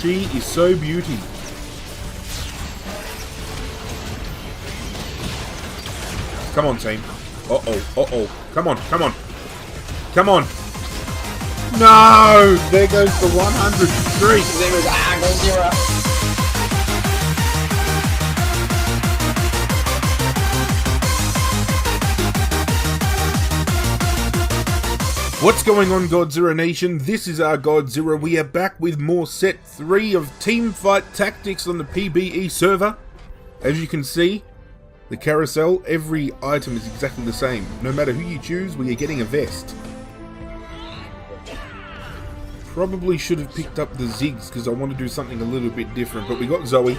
She is so beauty. Come on, team. Uh-oh, uh-oh. Come on, come on. Come on. No! There goes the 100 streak. There was ArghGodzirra. What's going on, Godzirra Nation? This is ArghGodzirra. We are back with more set 3 of Teamfight tactics on the PBE server. As you can see, the carousel, every item is exactly the same. No matter who you choose, we are getting a vest. Probably should have picked up the Ziggs because I want to do something a little bit different, but we got Zoe.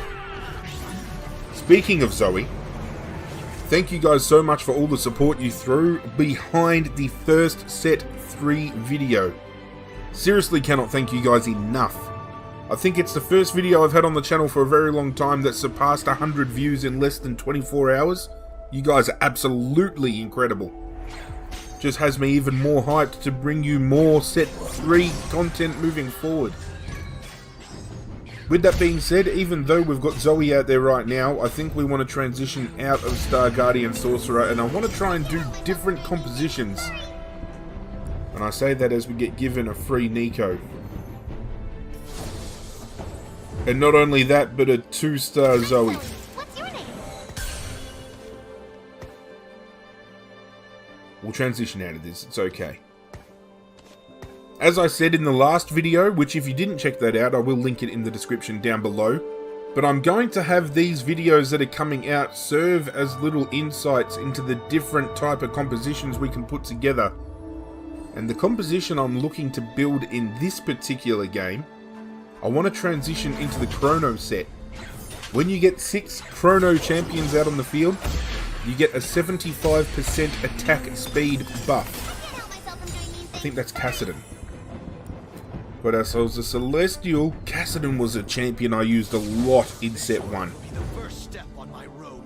Speaking of Zoe, thank you guys so much for all the support you threw behind the first set 3 video. Seriously cannot thank you guys enough. I think it's the first video I've had on the channel for a very long time that surpassed 100 views in less than 24 hours. You guys are absolutely incredible. Just has me even more hyped to bring you more set 3 content moving forward. With that being said, even though we've got Zoe out there right now, I think we want to transition out of Star Guardian Sorcerer, and I want to try and do different compositions. And I say that as we get given a free Nico. And not only that, but a 2-star Zoe. What's your name? We'll transition out of this, it's okay. As I said in the last video, which if you didn't check that out, I will link it in the description down below. But I'm going to have these videos that are coming out serve as little insights into the different type of compositions we can put together. And the composition I'm looking to build in this particular game, I want to transition into the Chrono set. When you get 6 Chrono champions out on the field, you get a 75% attack speed buff. I think that's Kassadin. Got ourselves a Celestial. Kassadin was a champion I used a lot in set 1.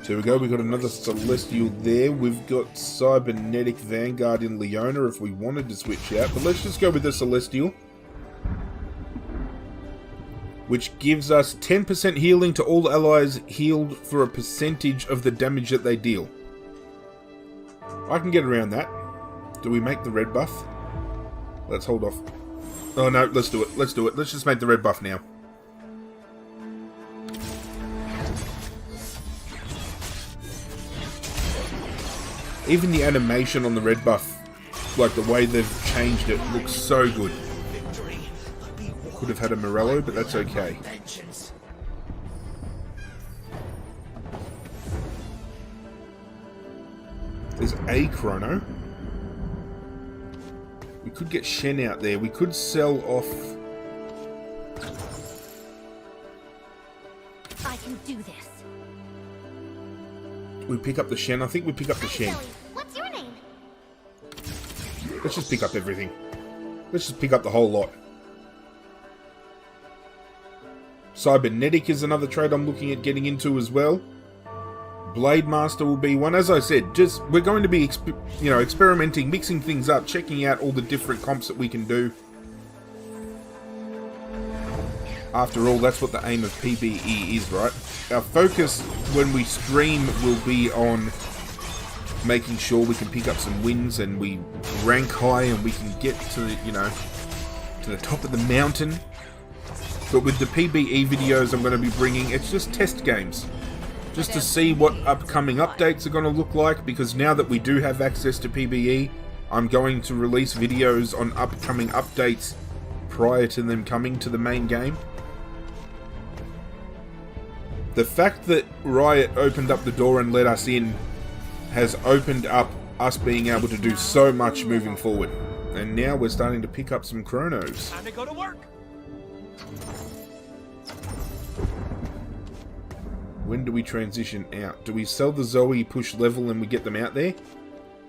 So here we go, we got another Celestial there. We've got Cybernetic Vanguard in Leona if we wanted to switch out. But let's just go with the Celestial, which gives us 10% healing to all allies healed for a percentage of the damage that they deal. I can get around that. Do we make the red buff? Let's hold off. Oh no, let's do it. Let's do it. Let's just make the red buff now. Even the animation on the red buff, like the way they've changed it, looks so good. Could have had a Morello, but that's okay. There's a Chrono. We could get Shen out there. We could sell off. I can do this. We pick up the Shen. I think we pick up the Shen. What's your name? Let's just pick up everything. Let's just pick up the whole lot. Cybernetic is another trade I'm looking at getting into as well. Blade Master will be one. As I said, just we're going to be experimenting, mixing things up, checking out all the different comps that we can do. After all, that's what the aim of PBE is, right? Our focus when we stream will be on making sure we can pick up some wins and we rank high and we can get to the, to the top of the mountain. But with the PBE videos I'm going to be bringing, it's just test games. Just to see what upcoming updates are going to look like, because now that we do have access to PBE, I'm going to release videos on upcoming updates prior to them coming to the main game. The fact that Riot opened up the door and let us in has opened up us being able to do so much moving forward. And now we're starting to pick up some Chronos. Time to go to work. When do we transition out? Do we sell the Zoe, push level, and we get them out there?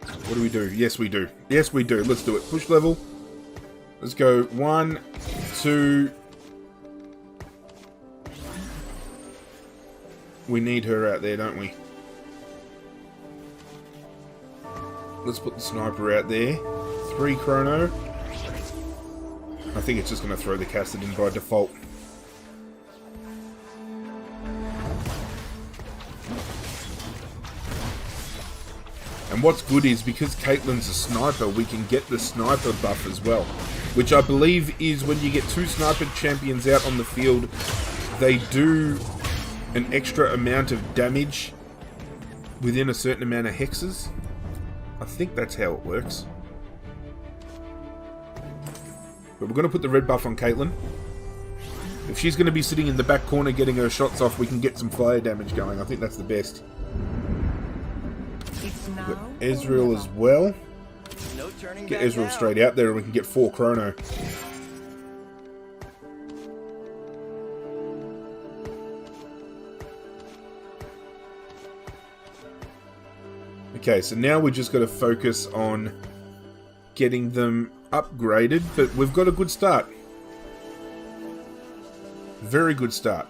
What do we do? Yes, we do. Yes, we do. Let's do it. Push level. Let's go. 1, 2. We need her out there, don't we? Let's put the sniper out there. 3 Chrono. I think it's just going to throw the Kassadin by default. And what's good is, because Caitlyn's a sniper, we can get the sniper buff as well. Which I believe is when you get 2 sniper champions out on the field, they do an extra amount of damage within a certain amount of hexes. I think that's how it works. But we're going to put the red buff on Caitlyn. If she's going to be sitting in the back corner getting her shots off, we can get some fire damage going. I think that's the best. We've got Ezreal as well. Get Ezreal straight out there and we can get 4 Chrono. Okay, so now we just got to focus on getting them upgraded, but we've got a good start. Very good start.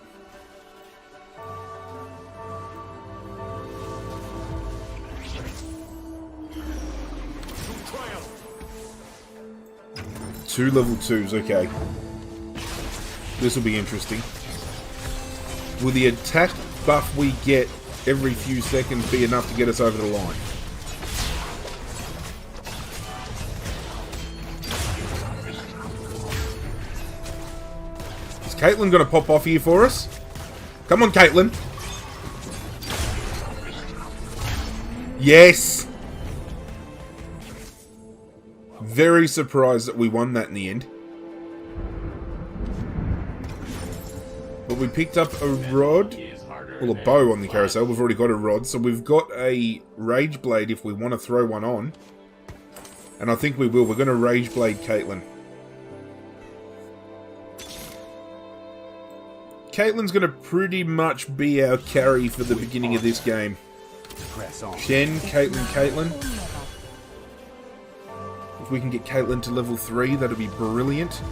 Two level 2s, okay. This will be interesting. Will the attack buff we get every few seconds be enough to get us over the line? Is Caitlyn going to pop off here for us? Come on, Caitlyn. Yes! Very surprised that we won that in the end. But we picked up a rod. Well, a bow on the carousel. We've already got a rod. So we've got a Rage Blade if we want to throw one on. And I think we will. We're going to Rage Blade Caitlyn. Caitlyn's going to pretty much be our carry for the beginning of this game. Shen, Caitlyn. If we can get Caitlyn to level 3, that'll be brilliant.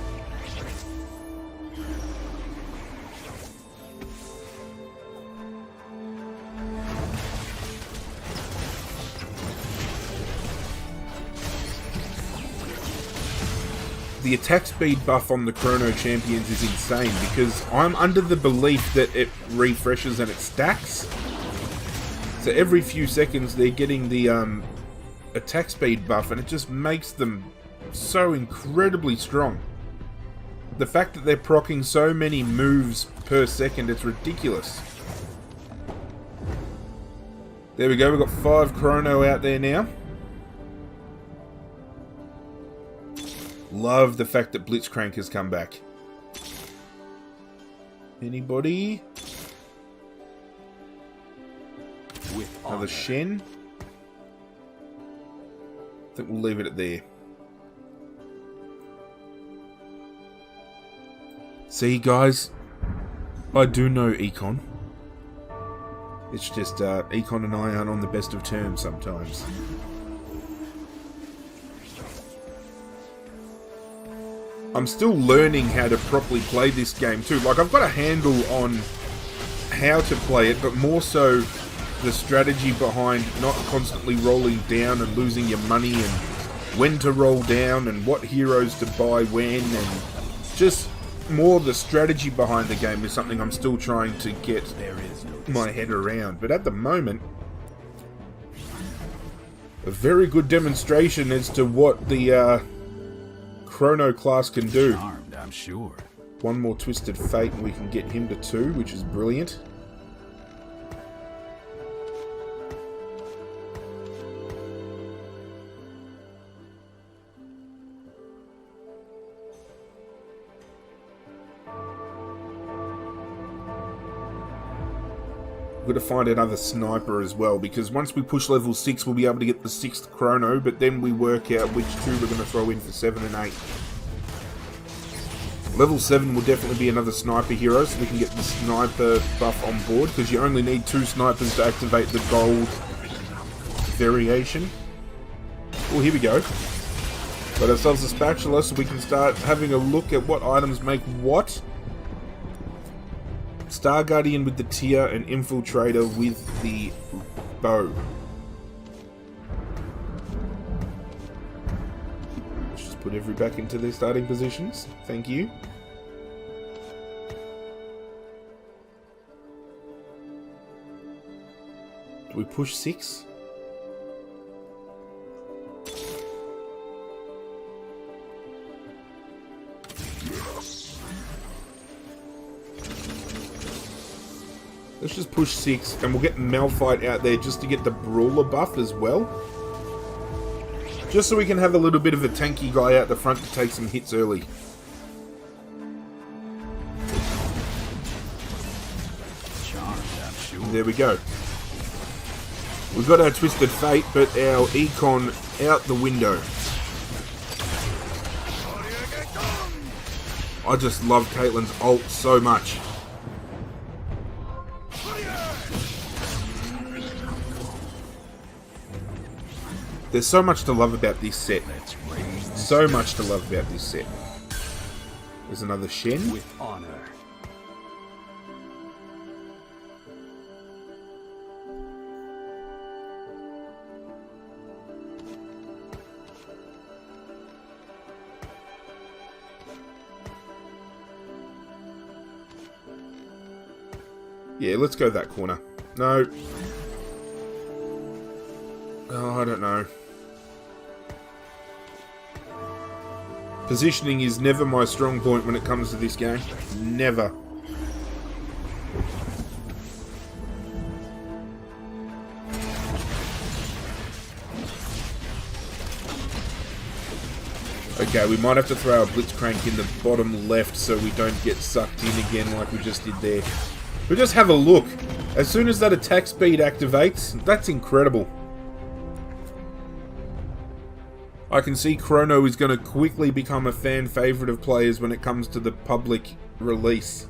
The attack speed buff on the Chrono champions is insane because I'm under the belief that it refreshes and it stacks. So every few seconds they're getting the attack speed buff and it just makes them so incredibly strong. The fact that they're proccing so many moves per second, it's ridiculous. There we go, we've got 5 Chrono out there now. Love the fact that Blitzcrank has come back. Anybody? Another Shen? I think we'll leave it at there. See, guys, I do know Econ. It's just Econ and I aren't on the best of terms sometimes. I'm still learning how to properly play this game too. Like, I've got a handle on how to play it, but more so the strategy behind not constantly rolling down and losing your money and when to roll down and what heroes to buy when, and just more the strategy behind the game is something I'm still trying to get my head around. But at the moment, a very good demonstration as to what the Chrono class can do. Charmed, I'm sure. One more Twisted Fate and we can get him to 2, which is brilliant. We've got to find another sniper as well, because once we push level 6 we'll be able to get the 6th Chrono, but then we work out which 2 we're going to throw in for 7 and 8. Level 7 will definitely be another sniper hero, so we can get the sniper buff on board, because you only need 2 snipers to activate the gold variation. Oh, here we go. Got ourselves a spatula so we can start having a look at what items make what. Star Guardian with the Tear and Infiltrator with the bow. Let's just put every back into their starting positions. Thank you. Do we push 6? Let's just push 6, and we'll get Malphite out there just to get the Brawler buff as well. Just so we can have a little bit of a tanky guy out the front to take some hits early. And there we go. We've got our Twisted Fate, but our Econ out the window. I just love Caitlyn's ult so much. There's so much to love about this set. So much to love about this set. There's another Shen. With honor. Yeah, let's go that corner. No. Oh, I don't know. Positioning is never my strong point when it comes to this game. Never. Okay, we might have to throw our Blitzcrank in the bottom left so we don't get sucked in again like we just did there. But just have a look. As soon as that attack speed activates, that's incredible. I can see Chrono is going to quickly become a fan favourite of players when it comes to the public release.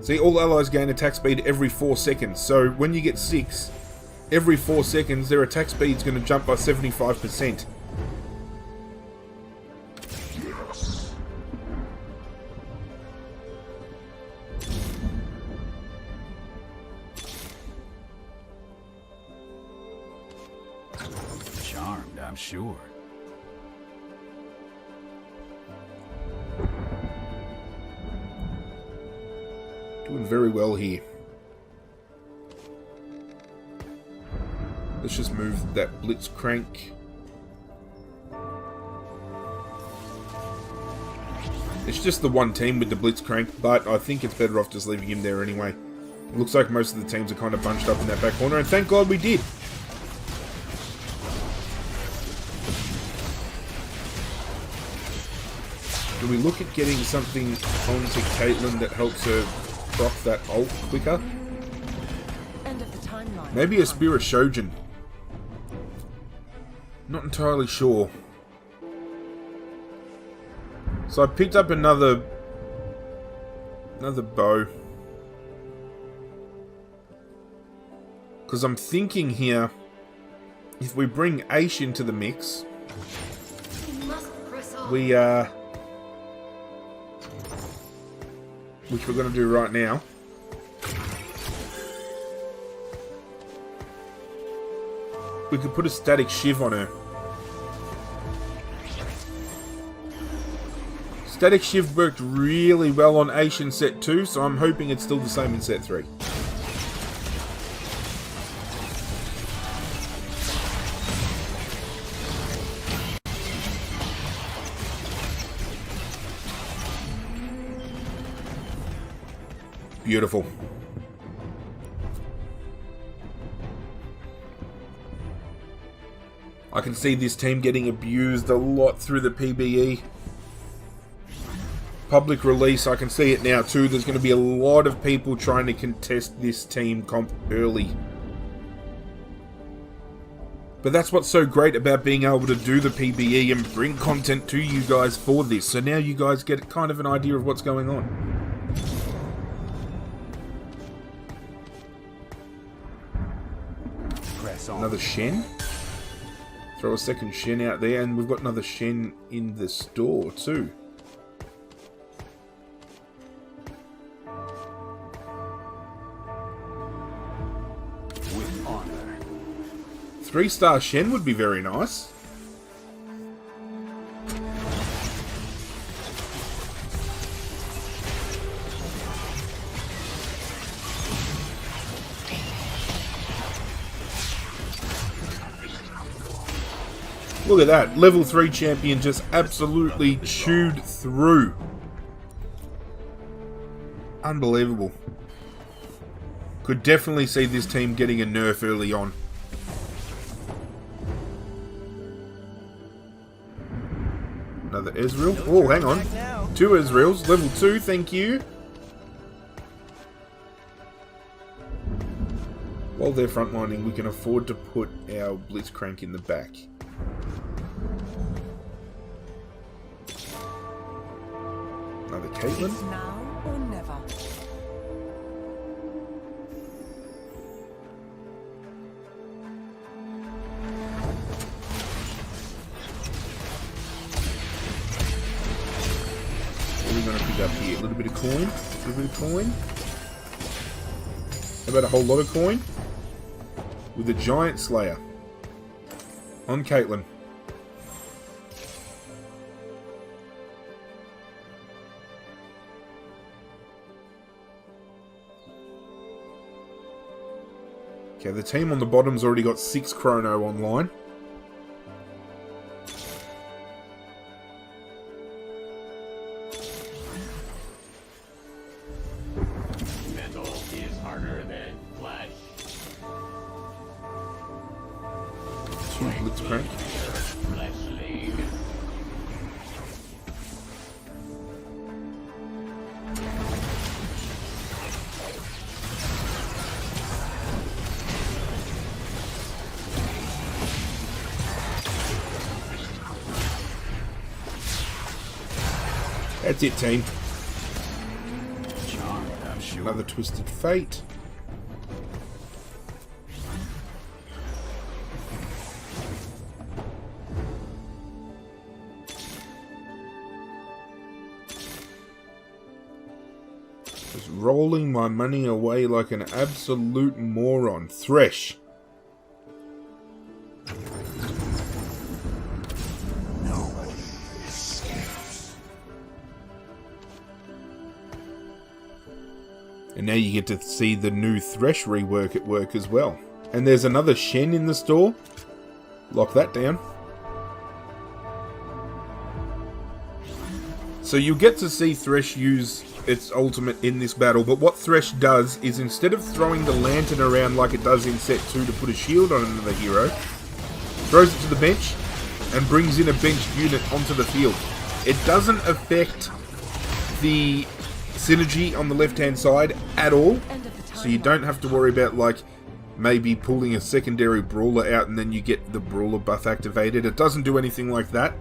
See, all allies gain attack speed every 4 seconds, so when you get 6, every 4 seconds their attack speed is going to jump by 75%. Charmed, I'm sure. Doing very well here. Let's just move that Blitzcrank. It's just the one team with the Blitzcrank, but I think it's better off just leaving him there anyway. It looks like most of the teams are kind of bunched up in that back corner, and thank God we did. Do we look at getting something onto Caitlyn that helps her proc that ult quicker? End of the timeline. Maybe a Spirit Shojin. Not entirely sure. So I picked up another bow. Because I'm thinking here, if we bring Aish into the mix, we which we're going to do right now. We could put a static Shiv on her. Static Shiv worked really well on Aish in set 2, so I'm hoping it's still the same in set 3. Beautiful. I can see this team getting abused a lot through the PBE. Public release, I can see it now too. There's going to be a lot of people trying to contest this team comp early. But that's what's so great about being able to do the PBE and bring content to you guys for this. So now you guys get kind of an idea of what's going on. Another Shen. Throw a second Shen out there, and we've got another Shen in the store too. With honor. 3-star Shen would be very nice. Look at that. Level 3 champion just absolutely chewed through. Unbelievable. Could definitely see this team getting a nerf early on. Another Ezreal. Oh, hang on. 2 Ezreals. Level 2, thank you. While they're frontlining, we can afford to put our Blitzcrank in the back. Another Caitlyn. It's now or never. What are we going to pick up here? A little bit of coin? A little bit of coin? How about a whole lot of coin? With a Giant Slayer. On Caitlyn. Okay, the team on the bottom's already got 6 Chrono online. Metal is harder than flesh. 2 Blitzcrank. Fleshly. That's it, team. I'm sure. Another Twisted Fate. Just rolling my money away like an absolute moron. Thresh. And now you get to see the new Thresh rework at work as well. And there's another Shen in the store. Lock that down. So you get to see Thresh use its ultimate in this battle, but what Thresh does is instead of throwing the lantern around like it does in set 2 to put a shield on another hero, throws it to the bench and brings in a benched unit onto the field. It doesn't affect the synergy on the left hand side at all, so you don't have to worry about like maybe pulling a secondary brawler out and then you get the brawler buff activated. It doesn't do anything like that.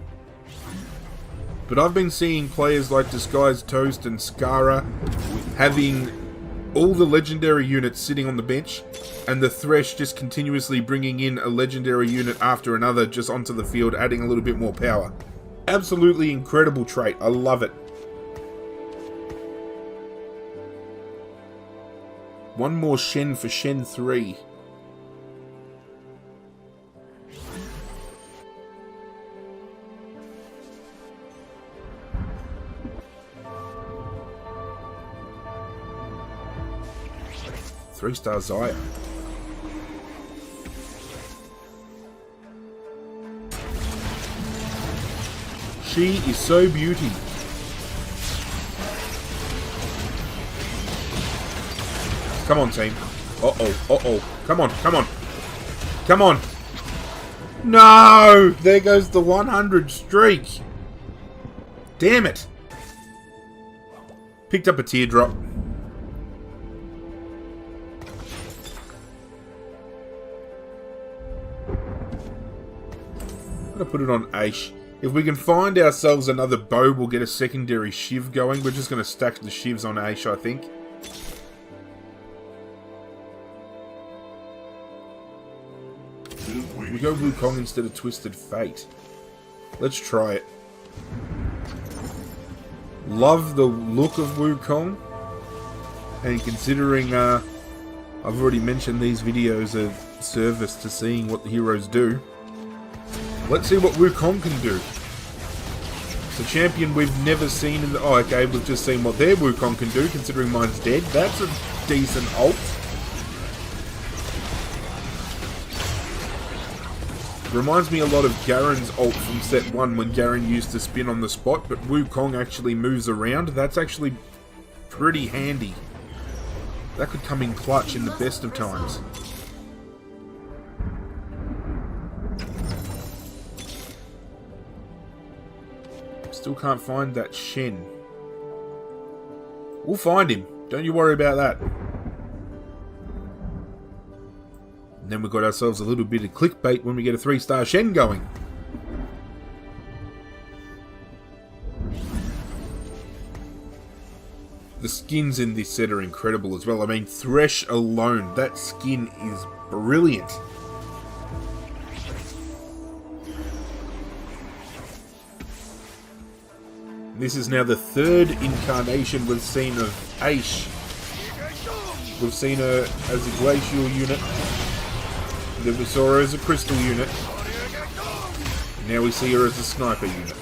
But I've been seeing players like Disguised Toast and Skara having all the legendary units sitting on the bench and the Thresh just continuously bringing in a legendary unit after another just onto the field, adding a little bit more power. Absolutely incredible trait. I love it. One more Shen for Shen 3. Three-star Xayah. She is so beauty. Come on, team. Uh-oh, uh-oh. Come on, come on. Come on. No! There goes the 100 streak. Damn it. Picked up a teardrop. I'm gonna put it on Aish. If we can find ourselves another bow, we'll get a secondary Shiv going. We're just gonna stack the Shivs on Aish, I think. We go Wukong instead of Twisted Fate. Let's try it. Love the look of Wukong. And considering I've already mentioned these videos are service to seeing what the heroes do. Let's see what Wukong can do. It's a champion we've never seen in the... Oh, okay, we've just seen what their Wukong can do, considering mine's dead. That's a decent ult. Reminds me a lot of Garen's ult from set 1 when Garen used to spin on the spot, but Wukong actually moves around. That's actually pretty handy. That could come in clutch in the best of times. Still can't find that Shen. We'll find him. Don't you worry about that. And then we got ourselves a little bit of clickbait when we get a 3-star Shen going. The skins in this set are incredible as well. I mean, Thresh alone, that skin is brilliant. This is now the 3rd incarnation we've seen of Ashe. We've seen her as a glacial unit. Then we saw her as a crystal unit. And now we see her as a sniper unit.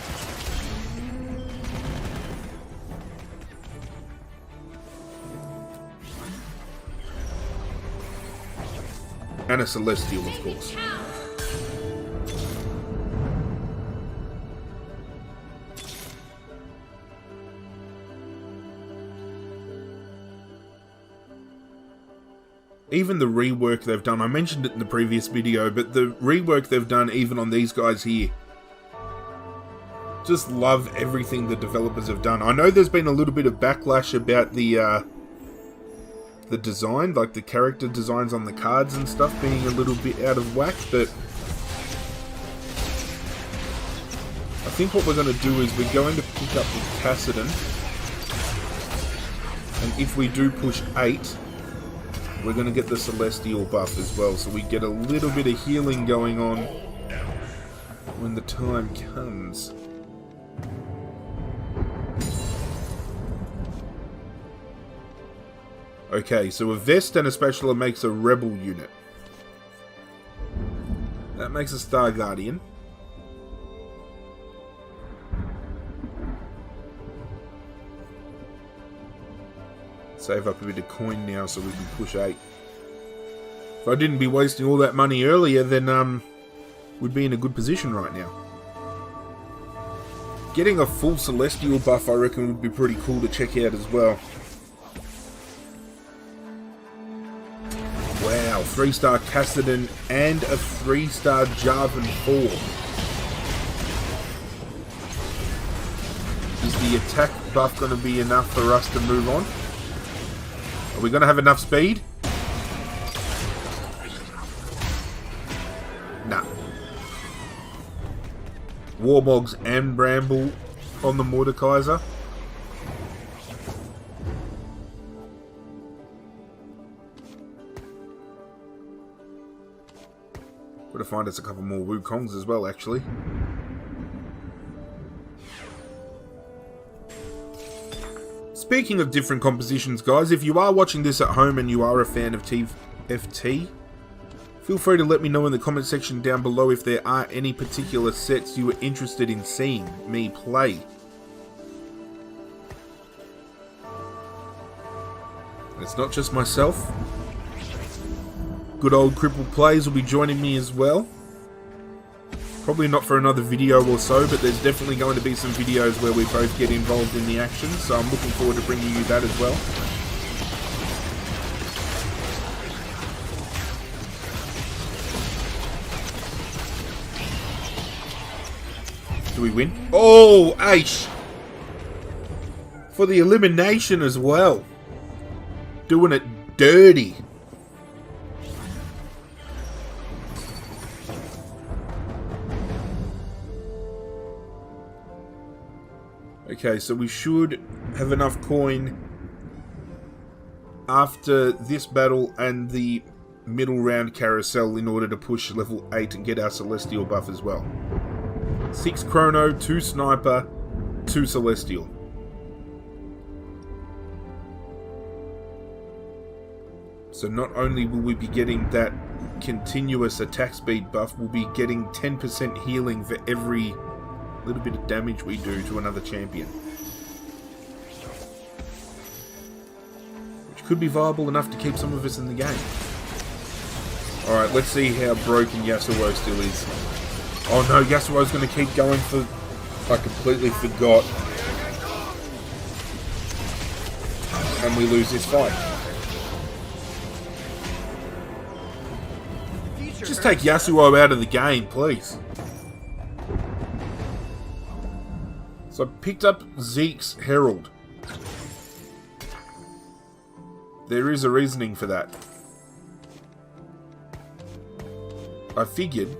And a Celestial, of course. Even the rework they've done, I mentioned it in the previous video, but the rework they've done even on these guys here. Just love everything the developers have done. I know there's been a little bit of backlash about the design, like the character designs on the cards and stuff being a little bit out of whack, but I think what we're going to do is we're going to pick up with Kassadin, and if we do push 8, we're going to get the Celestial buff as well, so we get a little bit of healing going on when the time comes. Okay, so a Vest and a Specialer makes a Rebel unit. That makes a Star Guardian. Save up a bit of coin now so we can push 8. If I didn't be wasting all that money earlier, then we'd be in a good position right now. Getting a full Celestial buff I reckon would be pretty cool to check out as well. Wow, 3-star Kassadin and a 3-star Jarvan 4. Is the attack buff going to be enough for us to move on? Are we going to have enough speed? Nah. Warmogs and Bramble on the Mordekaiser. Got to find us a couple more Wukongs as well, actually. Speaking of different compositions, guys, if you are watching this at home and you are a fan of TFT, feel free to let me know in the comment section down below if there are any particular sets you are interested in seeing me play. And it's not just myself. Good old Crippled Plays will be joining me as well. Probably not for another video or so, but there's definitely going to be some videos where we both get involved in the action, so I'm looking forward to bringing you that as well. Do we win? Oh, Ashe! For the elimination as well. Doing it dirty. Okay, so we should have enough coin after this battle and the middle round carousel in order to push level 8 and get our Celestial buff as well. 6 Chrono, 2 Sniper, 2 Celestial. So not only will we be getting that continuous attack speed buff, we'll be getting 10% healing for every little bit of damage we do to another champion. Which could be viable enough to keep some of us in the game. Alright, let's see how broken Yasuo still is. Oh no, Yasuo's going to keep going for... I completely forgot. and we lose this fight. Just take Yasuo out of the game, please. So I picked up Zeke's Herald. There is a reasoning for that. I figured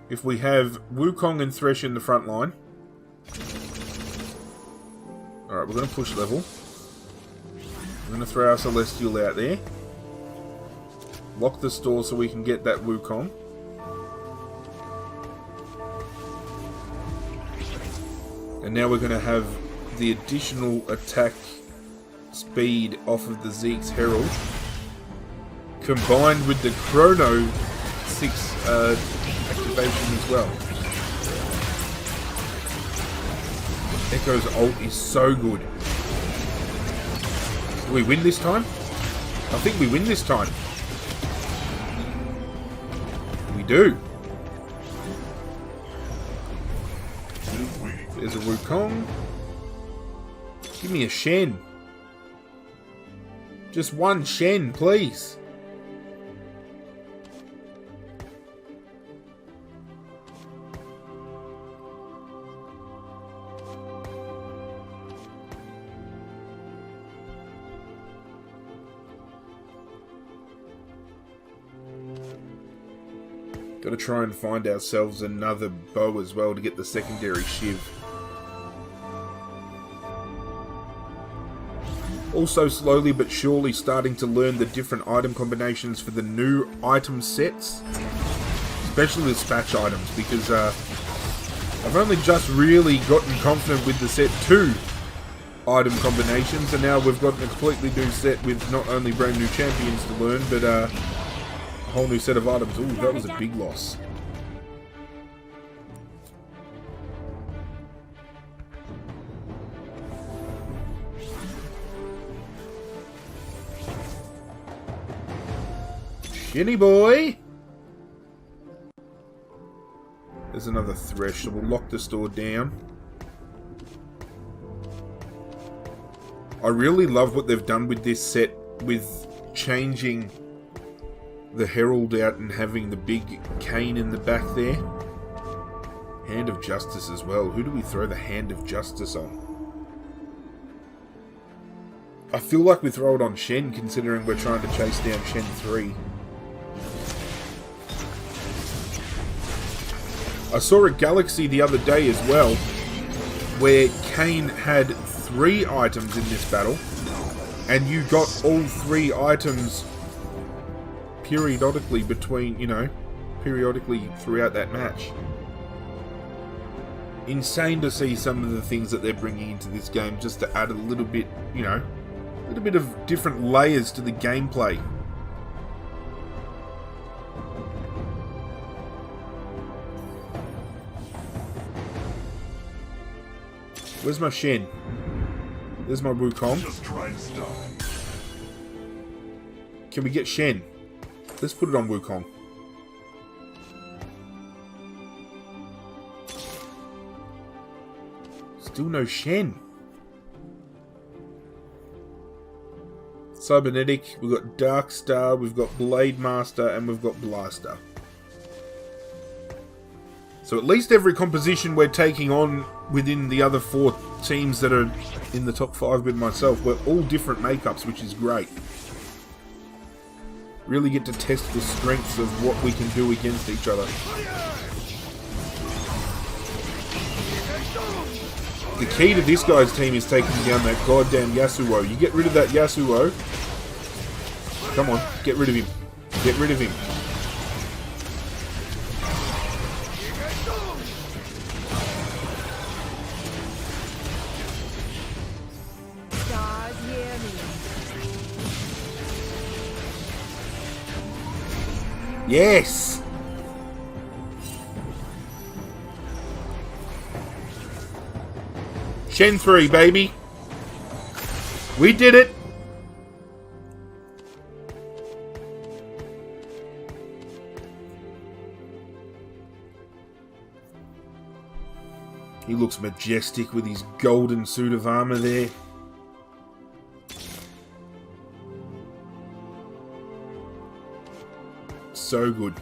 if we have Wukong and Thresh in the front line. Alright, we're going to push level. We're going to throw our Celestial out there. Lock the store so we can get that Wukong. And now we're going to have the additional attack speed off of the Zeke's Herald, combined with the Chrono 6 activation as well. Echo's ult is so good. Do we win this time? I think we win this time. We do. There's a Wukong. Give me a Shen. Just one Shen, please. Gotta try and find ourselves another bow as well to get the secondary Shiv. Also slowly but surely starting to learn the different item combinations for the new item sets. Especially the Spatch items, because I've only just really gotten confident with the set 2 item combinations, and now we've got a completely new set with not only brand new champions to learn, but a whole new set of items. Ooh, that was a big loss. Shinny boy! There's another Thresh, so we'll lock the store down. I really love what they've done with this set, with changing the Herald out and having the big cane in the back there. Hand of Justice as well. Who do we throw the Hand of Justice on? I feel like we throw it on Shen, considering we're trying to chase down Shen 3. I saw a Galaxy the other day as well, where Kane had 3 items in this battle, and you got all 3 items periodically between, periodically throughout that match. Insane to see some of the things that they're bringing into this game, just to add a little bit, a little bit of different layers to the gameplay. Where's my Shen? There's my Wukong. Just try to stop. Can we get Shen? Let's put it on Wukong. Still no Shen. Cybernetic, we've got Dark Star, we've got Blade Master, and we've got Blaster. So at least every composition we're taking on within the other 4 teams that are in the top 5 with myself, we're all different makeups, which is great. Really get to test the strengths of what we can do against each other. The key to this guy's team is taking down that goddamn Yasuo. You get rid of that Yasuo. Come on, get rid of him. Get rid of him. Yes! Shen 3, baby. We did it! He looks majestic with his golden suit of armor there. so good.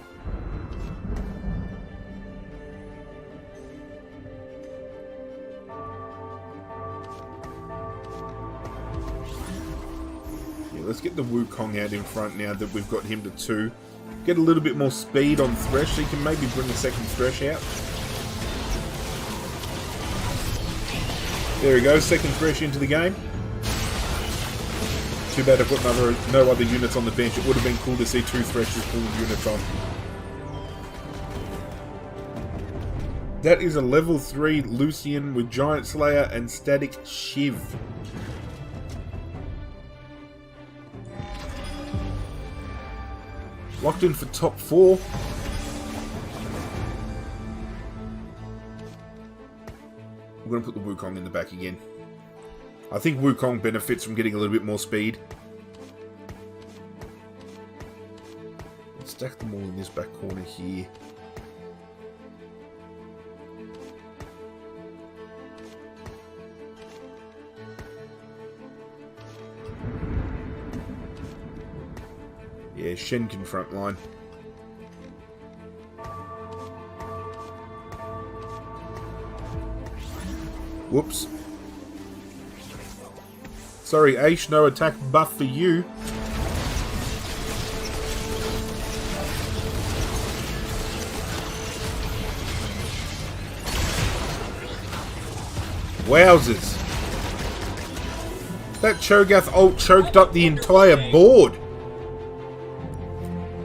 Yeah, let's get the Wukong out in front now that we've got him to 2. Get a little bit more speed on Thresh, so you can maybe bring a second Thresh out. There we go, second Thresh into the game. Too bad I've got no other units on the bench. It would have been cool to see 2 Threshers pulling units on. That is a level 3 Lucian with Giant Slayer and Static Shiv. Locked in for top 4. We're going to put the Wukong in the back again. I think Wukong benefits from getting a little bit more speed. Let's stack them all in this back corner here. Yeah, Shen can front line. Whoops. Sorry, Aish, no attack buff for you. Wowzers. That Cho'Gath ult choked up the entire board.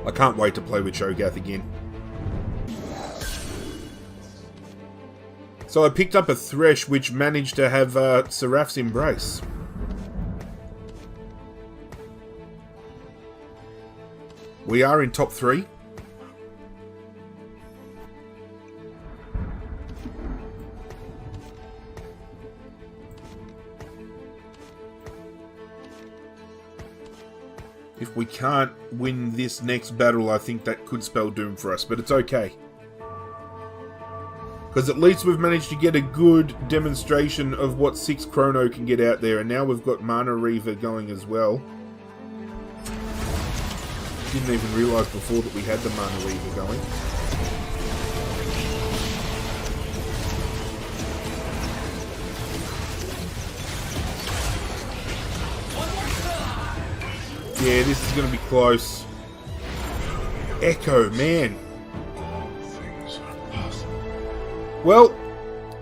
I can't wait to play with Cho'Gath again. So I picked up a Thresh which managed to have Seraph's Embrace. We are in top 3. If we can't win this next battle, I think that could spell doom for us, but it's okay. Because at least we've managed to get a good demonstration of what 6 Chrono can get out there, and now we've got Mana-Reaver going as well. Didn't even realise before that we had the Mana-Reaver going. Yeah, this is going to be close. Echo, man. Well,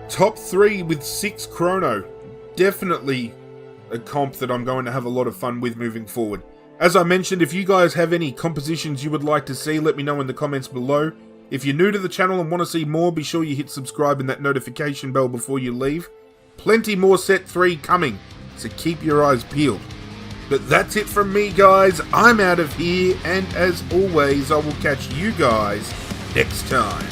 top 3 with 6 Chrono. Definitely a comp that I'm going to have a lot of fun with moving forward. As I mentioned, if you guys have any compositions you would like to see, let me know in the comments below. If you're new to the channel and want to see more, be sure you hit subscribe and that notification bell before you leave. Plenty more Set 3 coming, so keep your eyes peeled. But that's it from me, guys. I'm out of here, and as always, I will catch you guys next time.